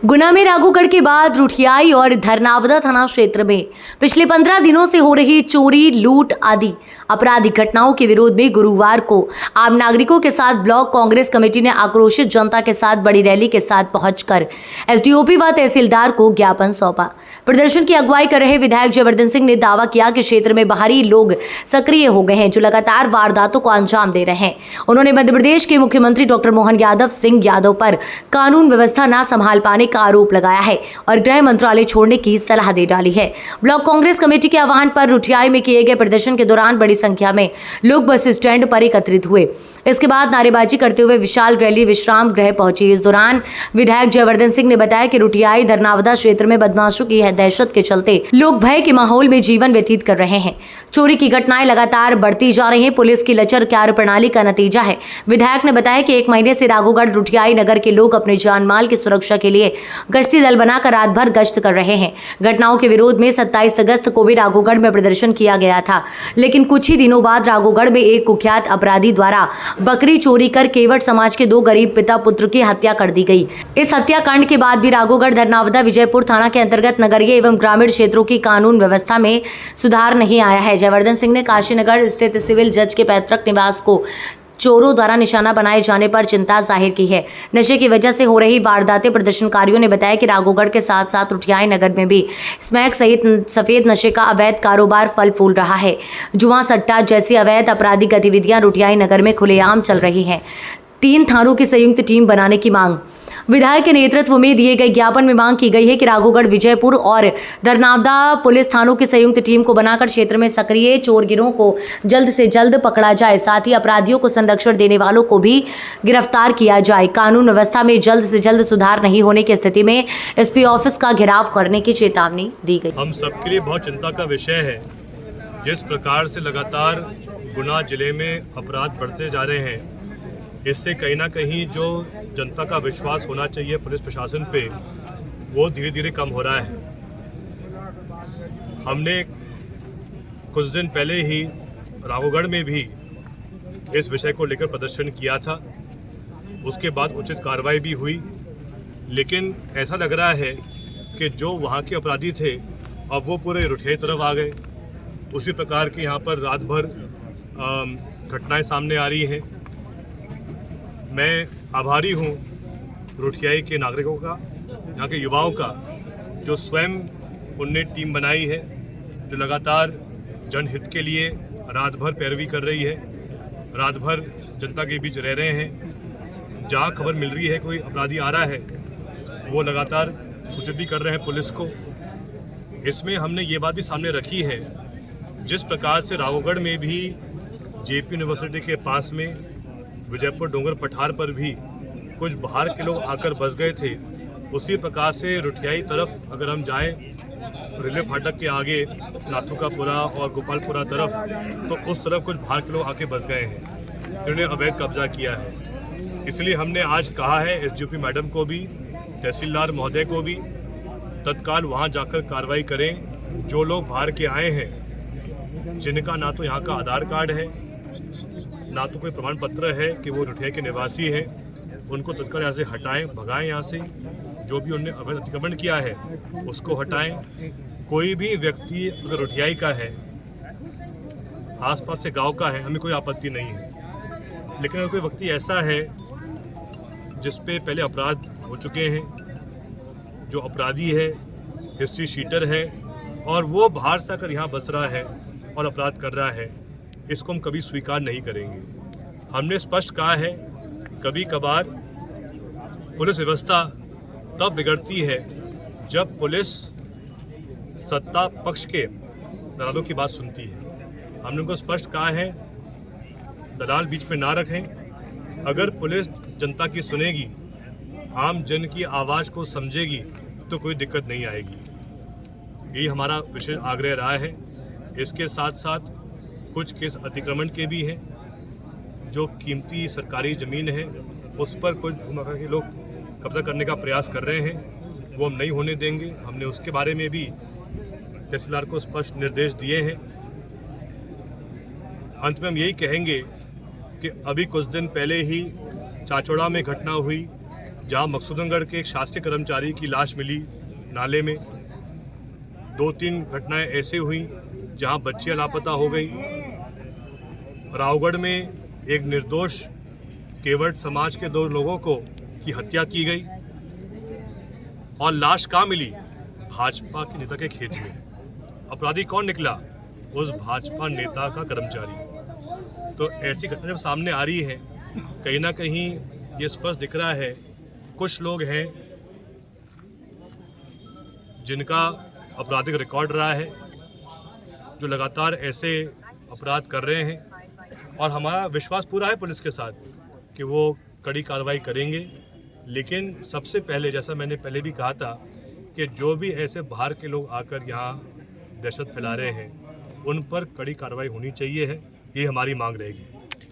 गुना में राघोगढ़ के बाद रुठियाई और धरनावदा थाना क्षेत्र में पिछले 15 दिनों से हो रही चोरी, लूट आदि आपराधिक घटनाओं के विरोध में गुरुवार को आम नागरिकों के साथ ब्लॉक कांग्रेस कमेटी ने आक्रोशित जनता के साथ बड़ी रैली के साथ पहुंचकर एसडीओपी व तहसीलदार को ज्ञापन सौंपा। प्रदर्शन की अगुवाई कर रहे विधायक जयवर्धन सिंह ने दावा किया कि क्षेत्र में बाहरी लोग सक्रिय हो गए हैं जो लगातार वारदातों को अंजाम दे रहे हैं। उन्होंने मध्य प्रदेश के मुख्यमंत्री डॉक्टर मोहन यादव सिंह यादव पर कानून व्यवस्था न संभाल पाने का आरोप लगाया है और गृह मंत्रालय छोड़ने की सलाह दे डाली है। ब्लॉक कांग्रेस कमेटी के आह्वान पर रुठियाई में किए गए प्रदर्शन के दौरान बड़ी संख्या में लोग बस स्टैंड पर एकत्रित हुए। इसके बाद नारेबाजी करते हुए विशाल रैली विश्राम गृह पहुंची। इस दौरान विधायक जयवर्धन सिंह ने बताया कि रुठियाई धरनावदा क्षेत्र में बदमाशों की दहशत के चलते लोग भय के माहौल में जीवन व्यतीत कर रहे हैं। चोरी की घटनाएं लगातार बढ़ती जा रही हैं। पुलिस की लचर कार्यप्रणाली का नतीजा है। विधायक ने बताया कि 1 महीने से राघोगढ़ रुठियाई नगर के लोग अपने जान माल की सुरक्षा के लिए गश्ती दल बनाकर रात भर गश्त कर रहे हैं। घटनाओं के विरोध में 27 अगस्त को भी राघोगढ़ में प्रदर्शन किया गया था, लेकिन कुछ ही दिनों बाद राघोगढ़ में एक कुख्यात अपराधी द्वारा बकरी चोरी कर केवट समाज के 2 गरीब पिता पुत्र की हत्या कर दी गई। इस हत्याकांड के बाद भी राघोगढ़, धरनावदा, विजयपुर थाना के अंतर्गत नगरीय एवं ग्रामीण क्षेत्रों की कानून व्यवस्था में सुधार नहीं आया है। जयवर्धन सिंह ने काशीनगर स्थित सिविल जज के पैतृक निवास को चोरों द्वारा निशाना बनाए जाने पर चिंता जाहिर की है। नशे की वजह से हो रही वारदातें। प्रदर्शनकारियों ने बताया कि राघोगढ़ के साथ साथ रुठियाई नगर में भी स्मैक सहित सफेद नशे का अवैध कारोबार फल फूल रहा है। जुआ, सट्टा जैसी अवैध आपराधिक गतिविधियां रुठियाई नगर में खुलेआम चल रही हैं। 3 थानों की संयुक्त टीम बनाने की मांग। विधायक के नेतृत्व में दिए गए ज्ञापन में मांग की गई है कि राघोगढ़, विजयपुर और धरनावदा पुलिस थानों की संयुक्त टीम को बनाकर क्षेत्र में सक्रिय चोर गिरोह को जल्द से जल्द पकड़ा जाए। साथ ही अपराधियों को संरक्षण देने वालों को भी गिरफ्तार किया जाए। कानून व्यवस्था में जल्द से जल्द सुधार नहीं होने की स्थिति में एसपी ऑफिस का घेराव करने की चेतावनी दी गई। हम सबके लिए बहुत चिंता का विषय है जिस प्रकार से लगातार गुना जिले में अपराध बढ़ते जा रहे हैं। इससे कहीं ना कहीं जो जनता का विश्वास होना चाहिए पुलिस प्रशासन पे, वो धीरे धीरे कम हो रहा है। हमने कुछ दिन पहले ही राघोगढ़ में भी इस विषय को लेकर प्रदर्शन किया था। उसके बाद उचित कार्रवाई भी हुई, लेकिन ऐसा लग रहा है कि जो वहाँ के अपराधी थे अब वो पूरे रुठियाई तरफ आ गए। उसी प्रकार की यहाँ पर रात भर घटनाएं सामने आ रही हैं। मैं आभारी हूँ रुठियाई के नागरिकों का, यहाँ के युवाओं का, जो स्वयं उनने टीम बनाई है, जो लगातार जनहित के लिए रात भर पैरवी कर रही है, रात भर जनता के बीच रह रहे हैं। जहाँ खबर मिल रही है कोई अपराधी आ रहा है, वो लगातार सूचित भी कर रहे हैं पुलिस को। इसमें हमने ये बात भी सामने रखी है, जिस प्रकार से राघोगढ़ में भी जेपी यूनिवर्सिटी के पास में विजयपुर डोंगर पठार पर भी कुछ बाहर के लोग आकर बस गए थे, उसी प्रकार से रुठियाई तरफ अगर हम जाएं, रेलवे फाटक के आगे नाथुकापुरा और गोपालपुरा तरफ, तो उस तरफ कुछ बाहर के लोग आके बस गए हैं जिन्होंने अवैध कब्जा किया है। इसलिए हमने आज कहा है एसडीओपी मैडम को भी, तहसीलदार महोदय को भी, तत्काल वहाँ जाकर कार्रवाई करें। जो लोग बाहर के आए हैं, जिनका ना तो यहाँ का आधार कार्ड है, ना तो कोई प्रमाण पत्र है कि वो रुठियाई के निवासी हैं, उनको तत्काल यहाँ से हटाएं, भगाएं यहाँ से। जो भी उन्होंने अवैध अतिक्रमण किया है उसको हटाएं। कोई भी व्यक्ति अगर रुठियाई का है, आसपास से गांव का है, हमें कोई आपत्ति नहीं है। लेकिन अगर कोई व्यक्ति ऐसा है जिस पे पहले अपराध हो चुके हैं, जो अपराधी है, हिस्ट्री शीटर है, और वो बाहर से आकर यहाँ बस रहा है और अपराध कर रहा है, इसको हम कभी स्वीकार नहीं करेंगे। हमने स्पष्ट कहा है, कभी कभार पुलिस व्यवस्था तब बिगड़ती है जब पुलिस सत्ता पक्ष के दलालों की बात सुनती है। हमने उनको स्पष्ट कहा है, दलाल बीच में ना रखें। अगर पुलिस जनता की सुनेगी, आम जन की आवाज़ को समझेगी, तो कोई दिक्कत नहीं आएगी। यही हमारा विशेष आग्रह रहा है। इसके साथ साथ कुछ केस अतिक्रमण के भी हैं, जो कीमती सरकारी ज़मीन है उस पर कुछ भूमाफिया के लोग कब्जा करने का प्रयास कर रहे हैं, वो हम नहीं होने देंगे। हमने उसके बारे में भी तहसीलदार को स्पष्ट निर्देश दिए हैं। अंत में हम यही कहेंगे कि अभी कुछ दिन पहले ही चाचौड़ा में घटना हुई जहां मकसूदनगढ़ के एक शासकीय कर्मचारी की लाश मिली नाले में। 2-3 घटनाएं ऐसे हुई जहां बच्चियां लापता हो गई। रावगढ़ में एक निर्दोष केवट समाज के 2 लोगों की हत्या की गई और लाश कहाँ मिली? भाजपा के नेता के खेत में। अपराधी कौन निकला? उस भाजपा नेता का कर्मचारी। तो ऐसी घटना जब सामने आ रही है, कहीं ना कहीं ये स्पष्ट दिख रहा है कुछ लोग हैं जिनका आपराधिक रिकॉर्ड रहा है, जो लगातार ऐसे अपराध कर रहे हैं। और हमारा विश्वास पूरा है पुलिस के साथ कि वो कड़ी कार्रवाई करेंगे। लेकिन सबसे पहले, जैसा मैंने पहले भी कहा था, कि जो भी ऐसे बाहर के लोग आकर यहाँ दहशत फैला रहे हैं उन पर कड़ी कार्रवाई होनी चाहिए है। ये हमारी मांग रहेगी।